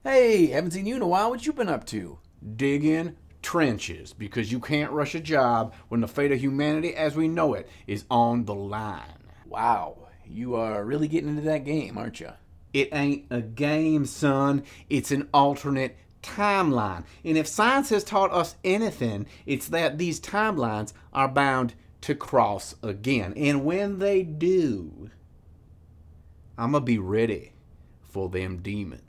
Hey, haven't seen you in a while. What you been up to? Digging trenches, because you can't rush a job when the fate of humanity as we know it is on the line. Wow, you are really getting into that game, aren't you? It ain't a game, son. It's an alternate timeline. And if science has taught us anything, it's that these timelines are bound to cross again. And when they do, I'm gonna be ready for them demons.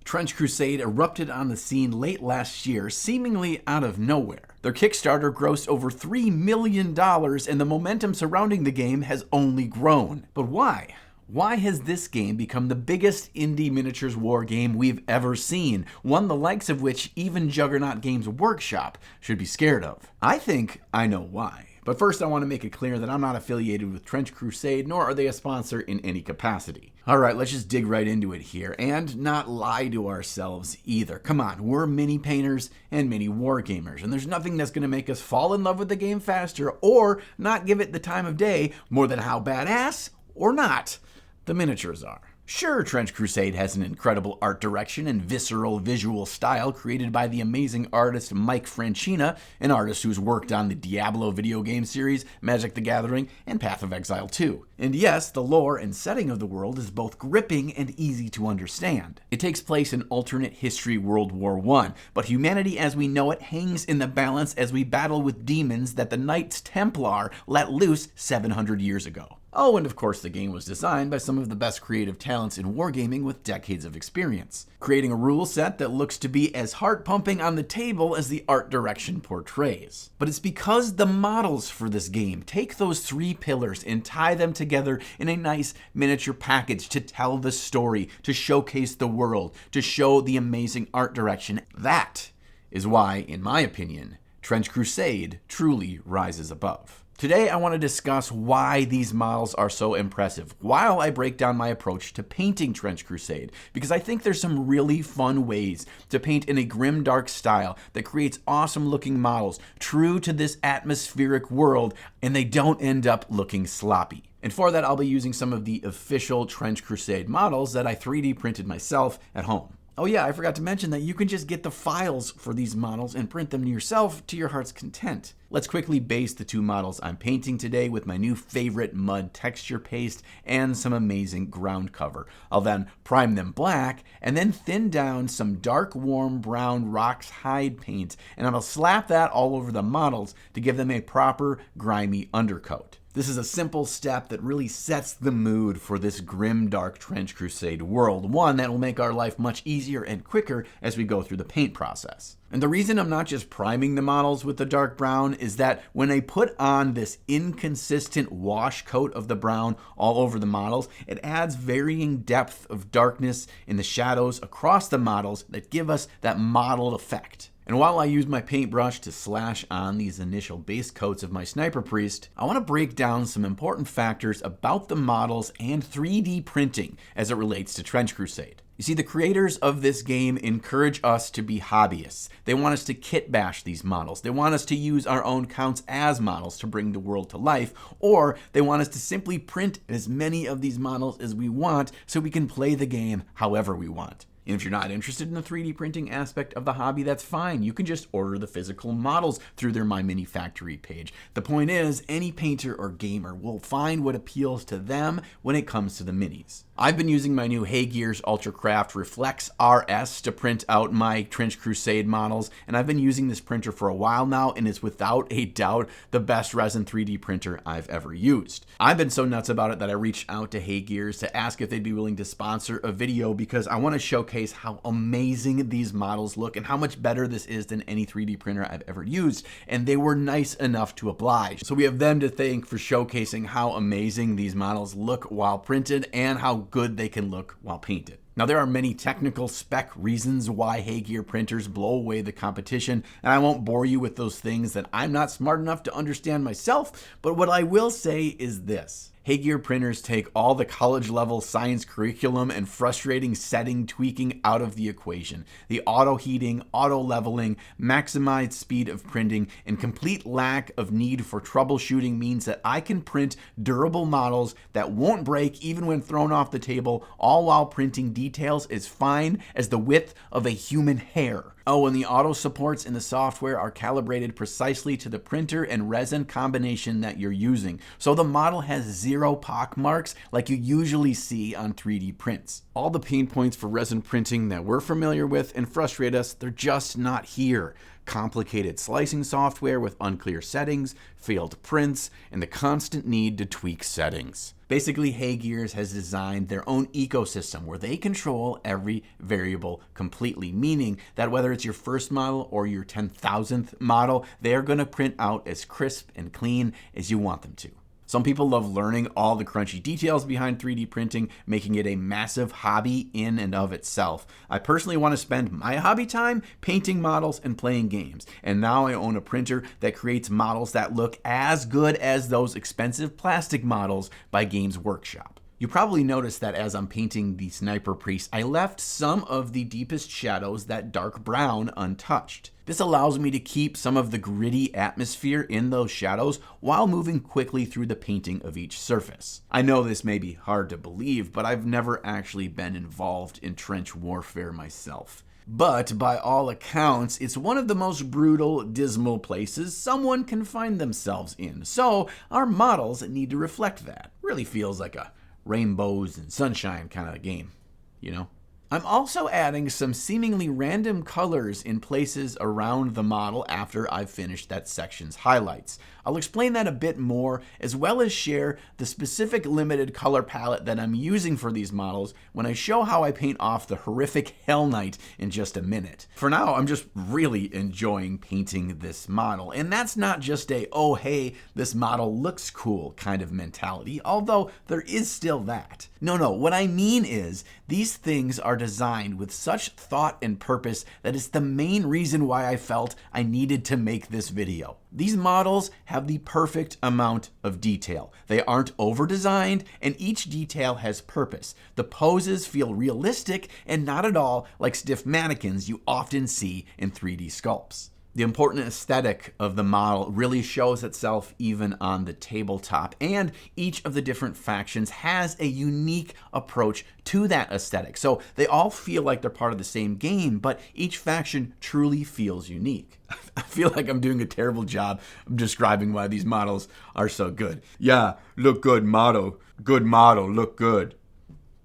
Trench Crusade erupted on the scene late last year, seemingly out of nowhere. Their Kickstarter grossed over $3 million, and the momentum surrounding the game has only grown. But why? Why has this game become the biggest indie miniatures war game we've ever seen? One the likes of which even Juggernaut Games Workshop should be scared of. I think I know why. But first I want to make it clear that I'm not affiliated with Trench Crusade, nor are they a sponsor in any capacity. Alright, let's just dig right into it here, and not lie to ourselves either. Come on, we're mini painters and mini wargamers, and there's nothing that's going to make us fall in love with the game faster, or not give it the time of day, more than how badass, or not, the miniatures are. Sure, Trench Crusade has an incredible art direction and visceral visual style created by the amazing artist Mike Francina, an artist who's worked on the Diablo video game series, Magic the Gathering, and Path of Exile 2. And yes, the lore and setting of the world is both gripping and easy to understand. It takes place in alternate history World War I, but humanity as we know it hangs in the balance as we battle with demons that the Knights Templar let loose 700 years ago. Oh, and of course the game was designed by some of the best creative talents in wargaming with decades of experience, creating a rule set that looks to be as heart-pumping on the table as the art direction portrays. But it's because the models for this game take those three pillars and tie them together in a nice miniature package to tell the story, to showcase the world, to show the amazing art direction. That is why, in my opinion, Trench Crusade truly rises above. Today, I want to discuss why these models are so impressive while I break down my approach to painting Trench Crusade, because I think there's some really fun ways to paint in a grimdark style that creates awesome looking models true to this atmospheric world, and they don't end up looking sloppy. And for that, I'll be using some of the official Trench Crusade models that I 3D printed myself at home. Oh yeah, I forgot to mention that you can just get the files for these models and print them yourself to your heart's content. Let's quickly base the two models I'm painting today with my new favorite mud texture paste and some amazing ground cover. I'll then prime them black and then thin down some dark warm brown Rhok Hide paint, and I'll slap that all over the models to give them a proper grimy undercoat. This is a simple step that really sets the mood for this grimdark Trench Crusade world, one that will make our life much easier and quicker as we go through the paint process. And the reason I'm not just priming the models with the dark brown is that when I put on this inconsistent wash coat of the brown all over the models, it adds varying depth of darkness in the shadows across the models that give us that mottled effect. And while I use my paintbrush to slash on these initial base coats of my Sniper Priest, I want to break down some important factors about the models and 3D printing as it relates to Trench Crusade. You see, the creators of this game encourage us to be hobbyists. They want us to kit bash these models. They want us to use our own counts as models to bring the world to life, or they want us to simply print as many of these models as we want so we can play the game however we want. And if you're not interested in the 3D printing aspect of the hobby, that's fine. You can just order the physical models through their My Mini Factory page. The point is, any painter or gamer will find what appeals to them when it comes to the minis. I've been using my new Haygears Ultracraft Reflex RS to print out my Trench Crusade models, and I've been using this printer for a while now, and it's without a doubt the best resin 3D printer I've ever used. I've been so nuts about it that I reached out to Haygears to ask if they'd be willing to sponsor a video because I want to showcase how amazing these models look and how much better this is than any 3D printer I've ever used, and they were nice enough to oblige. So we have them to thank for showcasing how amazing these models look while printed and how good they can look while painted. Now, there are many technical spec reasons why Haygear printers blow away the competition, and I won't bore you with those things that I'm not smart enough to understand myself, but what I will say is this. Haygear printers take all the college-level science curriculum and frustrating setting tweaking out of the equation. The auto-heating, auto-leveling, maximized speed of printing, and complete lack of need for troubleshooting means that I can print durable models that won't break even when thrown off the table, all while printing details as fine as the width of a human hair. Oh, and the auto supports in the software are calibrated precisely to the printer and resin combination that you're using, so the model has zero pock marks like you usually see on 3D prints. All the pain points for resin printing that we're familiar with and frustrate us, they're just not here. Complicated slicing software with unclear settings, failed prints, and the constant need to tweak settings. Basically, Haygears has designed their own ecosystem where they control every variable completely, meaning that whether it's your first model or your 10,000th model, they're going to print out as crisp and clean as you want them to. Some people love learning all the crunchy details behind 3D printing, making it a massive hobby in and of itself. I personally want to spend my hobby time painting models and playing games, and now I own a printer that creates models that look as good as those expensive plastic models by Games Workshop. You probably noticed that as I'm painting the Sniper Priest, I left some of the deepest shadows, that dark brown, untouched. This allows me to keep some of the gritty atmosphere in those shadows while moving quickly through the painting of each surface. I know this may be hard to believe, but I've never actually been involved in trench warfare myself. But by all accounts, it's one of the most brutal, dismal places someone can find themselves in. So our models need to reflect that. Really feels like a rainbows and sunshine kind of game, you know? I'm also adding some seemingly random colors in places around the model after I've finished that section's highlights. I'll explain that a bit more, as well as share the specific limited color palette that I'm using for these models when I show how I paint off the horrific Hell Knight in just a minute. For now, I'm just really enjoying painting this model, and that's not just a, oh hey, this model looks cool kind of mentality, although there is still that. No, what I mean is, these things are designed with such thought and purpose that it's the main reason why I felt I needed to make this video. These models have the perfect amount of detail. They aren't over-designed, and each detail has purpose. The poses feel realistic and not at all like stiff mannequins you often see in 3D sculpts. The important aesthetic of the model really shows itself even on the tabletop, and each of the different factions has a unique approach to that aesthetic. So they all feel like they're part of the same game, but each faction truly feels unique. I feel like I'm doing a terrible job of describing why these models are so good. Yeah, look good, model. Good model, look good.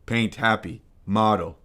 Paint happy, model.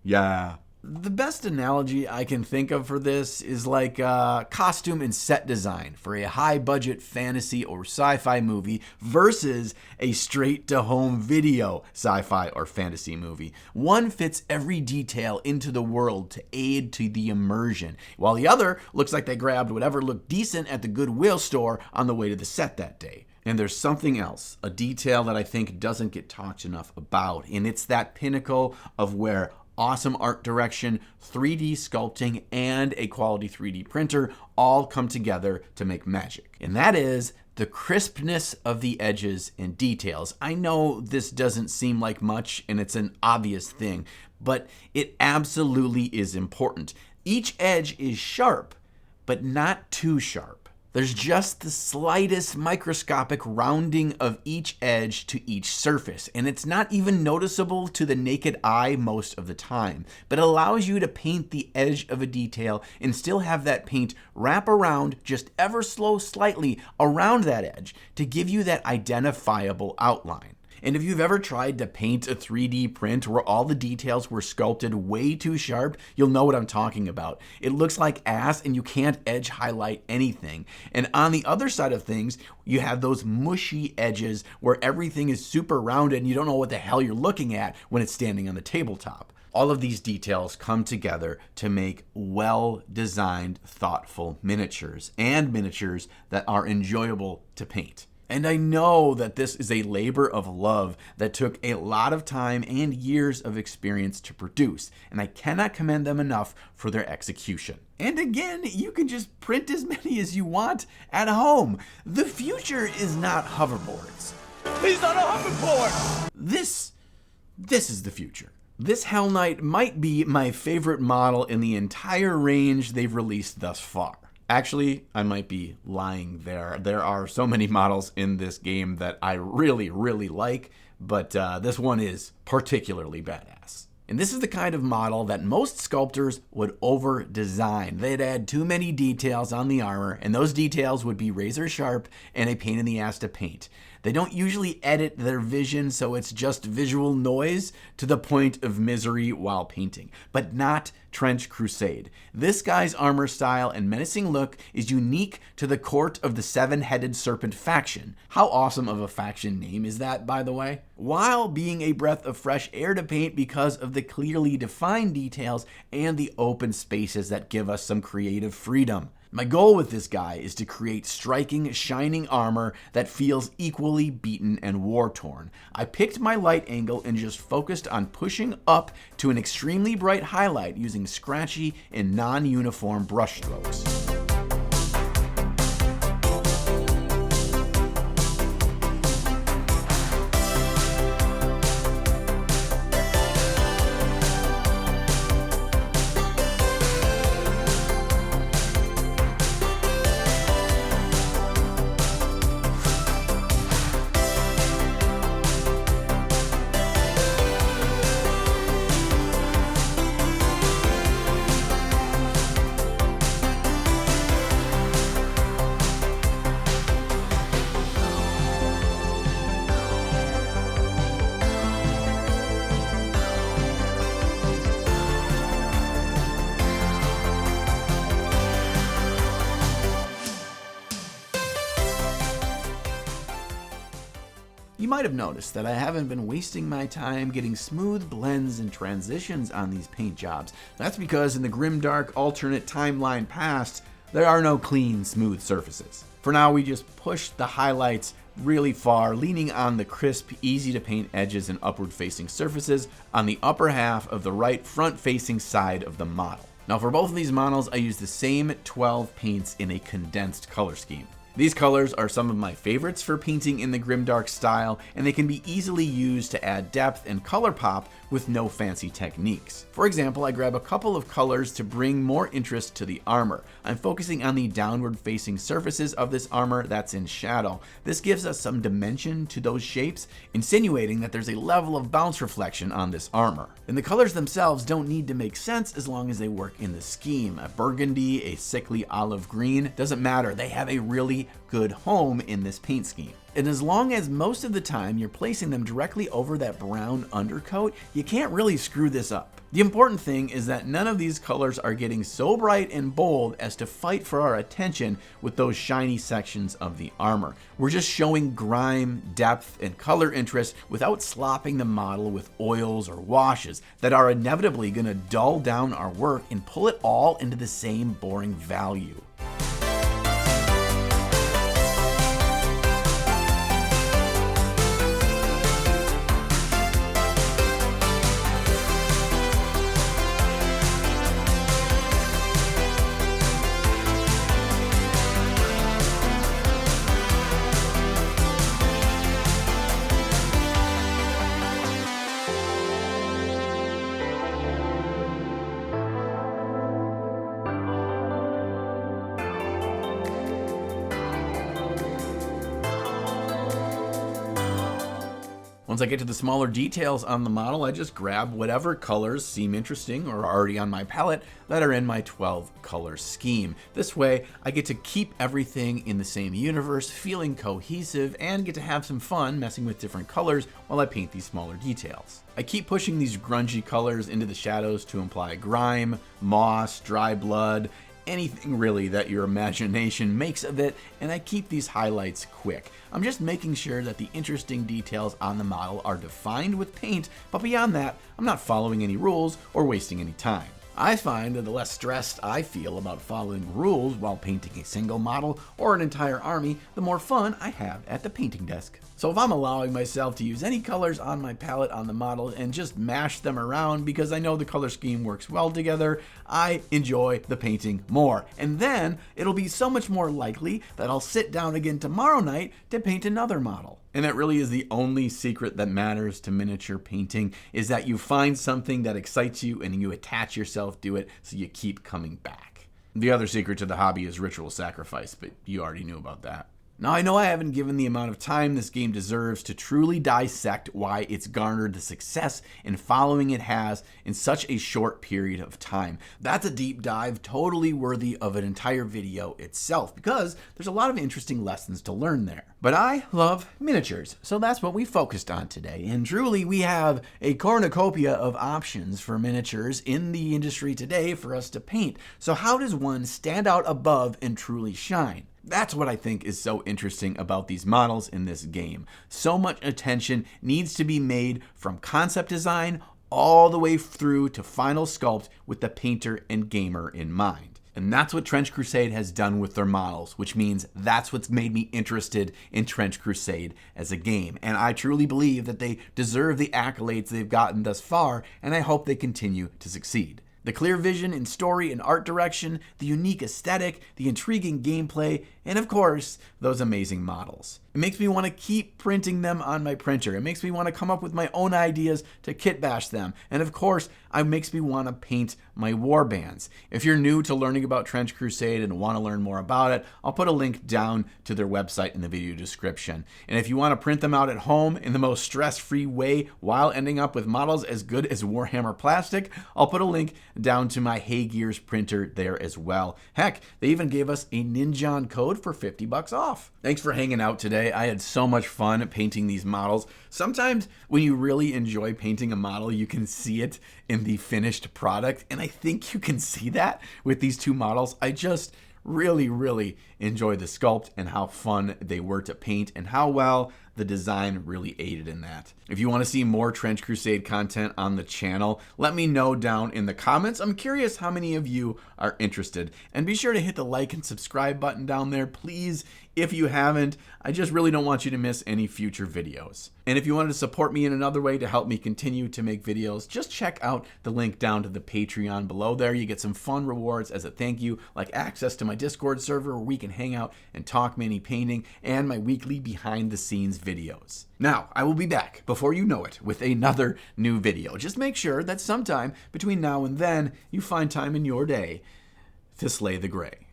Yeah. The best analogy I can think of for this is like costume and set design for a high-budget fantasy or sci-fi movie versus a straight-to-home video sci-fi or fantasy movie. One fits every detail into the world to aid to the immersion, while the other looks like they grabbed whatever looked decent at the Goodwill store on the way to the set that day. And there's something else, a detail that I think doesn't get talked enough about, and it's that pinnacle of where awesome art direction, 3D sculpting, and a quality 3D printer all come together to make magic. And that is the crispness of the edges and details. I know this doesn't seem like much, and it's an obvious thing, but it absolutely is important. Each edge is sharp, but not too sharp. There's just the slightest microscopic rounding of each edge to each surface, and it's not even noticeable to the naked eye most of the time, but it allows you to paint the edge of a detail and still have that paint wrap around just ever so slightly around that edge to give you that identifiable outline. And if you've ever tried to paint a 3D print where all the details were sculpted way too sharp, you'll know what I'm talking about. It looks like ass and you can't edge highlight anything. And on the other side of things, you have those mushy edges where everything is super rounded and you don't know what the hell you're looking at when it's standing on the tabletop. All of these details come together to make well-designed, thoughtful miniatures, and miniatures that are enjoyable to paint. And I know that this is a labor of love that took a lot of time and years of experience to produce, and I cannot commend them enough for their execution. And again, you can just print as many as you want at home. The future is not hoverboards. He's on a hoverboard! This is the future. This Hell Knight might be my favorite model in the entire range they've released thus far. Actually, I might be lying there. There are so many models in this game that I really, really like, but this one is particularly badass. And this is the kind of model that most sculptors would over-design. They'd add too many details on the armor, and those details would be razor sharp and a pain in the ass to paint. They don't usually edit their vision, so it's just visual noise to the point of misery while painting. But not Trench Crusade. This guy's armor style and menacing look is unique to the Court of the Seven-Headed Serpent faction. How awesome of a faction name is that, by the way? While being a breath of fresh air to paint because of the clearly defined details and the open spaces that give us some creative freedom. My goal with this guy is to create striking, shining armor that feels equally beaten and war-torn. I picked my light angle and just focused on pushing up to an extremely bright highlight using scratchy and non-uniform brushstrokes. You might have noticed that I haven't been wasting my time getting smooth blends and transitions on these paint jobs. That's because in the Grimdark alternate timeline past, there are no clean, smooth surfaces. For now, we just push the highlights really far, leaning on the crisp, easy to paint edges and upward facing surfaces on the upper half of the right front facing side of the model. Now for both of these models, I use the same 12 paints in a condensed color scheme. These colors are some of my favorites for painting in the Grimdark style, and they can be easily used to add depth and color pop with no fancy techniques. For example, I grab a couple of colors to bring more interest to the armor. I'm focusing on the downward facing surfaces of this armor that's in shadow. This gives us some dimension to those shapes, insinuating that there's a level of bounce reflection on this armor. And the colors themselves don't need to make sense as long as they work in the scheme. A burgundy, a sickly olive green, doesn't matter. They have a really good home in this paint scheme. And as long as most of the time you're placing them directly over that brown undercoat, you can't really screw this up. The important thing is that none of these colors are getting so bright and bold as to fight for our attention with those shiny sections of the armor. We're just showing grime, depth, and color interest without slopping the model with oils or washes that are inevitably going to dull down our work and pull it all into the same boring value. Once I get to the smaller details on the model, I just grab whatever colors seem interesting or are already on my palette that are in my 12 color scheme. This way, I get to keep everything in the same universe, feeling cohesive, and get to have some fun messing with different colors while I paint these smaller details. I keep pushing these grungy colors into the shadows to imply grime, moss, dry blood, anything really that your imagination makes of it, and I keep these highlights quick. I'm just making sure that the interesting details on the model are defined with paint, but beyond that, I'm not following any rules or wasting any time. I find that the less stressed I feel about following rules while painting a single model or an entire army, the more fun I have at the painting desk. So if I'm allowing myself to use any colors on my palette on the model and just mash them around because I know the color scheme works well together, I enjoy the painting more. And then it'll be so much more likely that I'll sit down again tomorrow night to paint another model. And that really is the only secret that matters to miniature painting, is that you find something that excites you and you attach yourself to it so you keep coming back. The other secret to the hobby is ritual sacrifice, but you already knew about that. Now, I know I haven't given the amount of time this game deserves to truly dissect why it's garnered the success and following it has in such a short period of time. That's a deep dive totally worthy of an entire video itself, because there's a lot of interesting lessons to learn there. But I love miniatures, so that's what we focused on today. And truly, we have a cornucopia of options for miniatures in the industry today for us to paint. So how does one stand out above and truly shine? That's what I think is so interesting about these models in this game. So much attention needs to be made from concept design all the way through to final sculpt with the painter and gamer in mind. And that's what Trench Crusade has done with their models, which means that's what's made me interested in Trench Crusade as a game. And I truly believe that they deserve the accolades they've gotten thus far, and I hope they continue to succeed. The clear vision in story and art direction, the unique aesthetic, the intriguing gameplay, and of course, those amazing models. It makes me want to keep printing them on my printer. It makes me want to come up with my own ideas to kit bash them. And of course, it makes me want to paint my warbands. If you're new to learning about Trench Crusade and want to learn more about it, I'll put a link down to their website in the video description. And if you want to print them out at home in the most stress-free way while ending up with models as good as Warhammer plastic, I'll put a link down to my Hey Gears printer there as well. Heck, they even gave us a Ninjon code for $50 off. Thanks for hanging out today. I had so much fun painting these models. Sometimes when you really enjoy painting a model, you can see it in the finished product, and I think you can see that with these two models. I just really enjoy the sculpt and how fun they were to paint and how well the design really aided in that. If you want to see more Trench Crusade content on the channel, let me know down in the comments. I'm curious how many of you are interested. And be sure to hit the like and subscribe button down there, please, if you haven't. I just really don't want you to miss any future videos. And if you wanted to support me in another way to help me continue to make videos, just check out the link down to the Patreon below there. You get some fun rewards as a thank you, like access to my Discord server where we can hang out and talk mini painting, and my weekly behind the scenes videos. Now, I will be back before you know it with another new video. Just make sure that sometime between now and then you find time in your day to slay the gray.